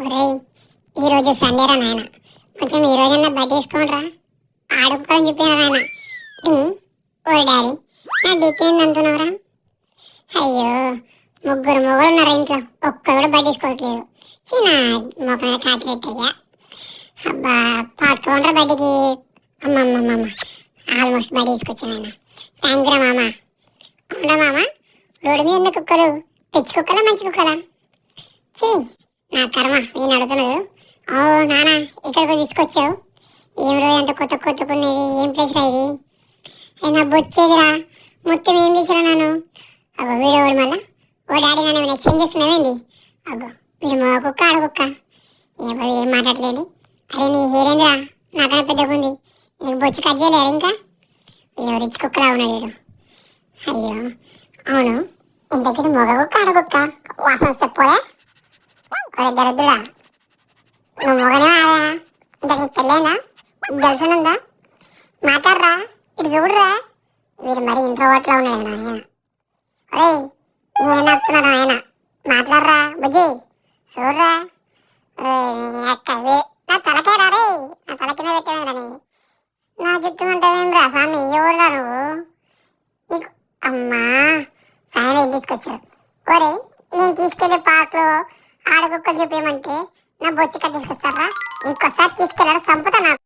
ఒరేయ్, ఈరోజు సండేరా నాయన, కొంచెం ఈ రోజన్నా బయట వేసుకోండిరా, ఆడుకోవాలని చెప్పిన నాయన. టింగ్. ఓరి డాడీ, నా డీకేంది అంటున్నావురా? అయ్యో, ముగ్గురు మొగలు ఉన్నారు ఇంట్లో, ఒక్కరు కూడా బయట తీసుకోవట్లేదు. చిన్న మొక్క కాకిరెట్టయ్యా. అబ్బా, పాడుకోండ్రా బయటికి. అమ్మమ్మమ్మ, ఆల్మోస్ట్ బయట తీసుకొచ్చాను ఆయన. థ్యాంక్ రా మామ. అవునా మామ, రోడ్డు మీద ఉన్న కుక్కలు పిచ్చి కుక్కలా మంచి కుక్కలా? చీ, నా కర్మ, నేను అడుగుతున్నాడు. ఓ నానా, ఇక్కడికి తీసుకొచ్చావు? ఏం రోజు అంత కొత్త కొత్తకున్నది, ఏం ప్లేస్ రా ఇది? అయినా బొచ్చేదిరా, మొత్తం ఏం చేసిరా నాను? అగో వీడోడు మళ్ళా. ఓ డాడీ, నన్ను ఏమైనా ఎక్స్చేంజ్ చేస్తున్నావేంది? అగో వీడు మా కుక్క ఆడ కుక్క. ఎవరు ఏం మాట్లాడలేదు. అరే నీ హేరేంద్రా, నాకన్నా పెద్దగా ఉంది, నీకు బొచ్చు కట్ చేయలేరు ఇంకా? వీడు రిచ్ కుక్కలా ఉన్నాడు వీడు. అయ్యో అవును, ఇంతకీ మగ కుక్క ఆడ కుక్క వాసన వస్తే పోలే? ఒరే దరిద్రుడా, నువ్వు మొగనే ఆడా? ఇంతకు పెళ్ళైనా గర్ల్ ఫ్రెండ్ ఉందా? మాట్లాడరా, ఇటు చూడరా. వీడు మరి ఇంట్రోవర్ట్లా ఉన్నాడు నాయన. ఒరే, నేను ఆపుతున్నాడు ఆయన, మాట్లాడరా బుజ్జి, చూడరా. నా తలకేరా రే, నా తల కింద పెట్టావేంద్రని, నా జుట్టు ఉంటావేంద్రా స్వామి, ఎవరురా నువ్వు? నీకు అమ్మా ఫైనల్ ఏం తీసుకొచ్చావు? ఒరే, నేను తీసుకెళ్లే పార్క్లో ఆడకుక్కలు చెప్పేయమంటే నా బొచ్చి కట్ తీసుకొస్తారా? ఇంకోసారి తీసుకెళ్ళారా, సంపుతా నాకు.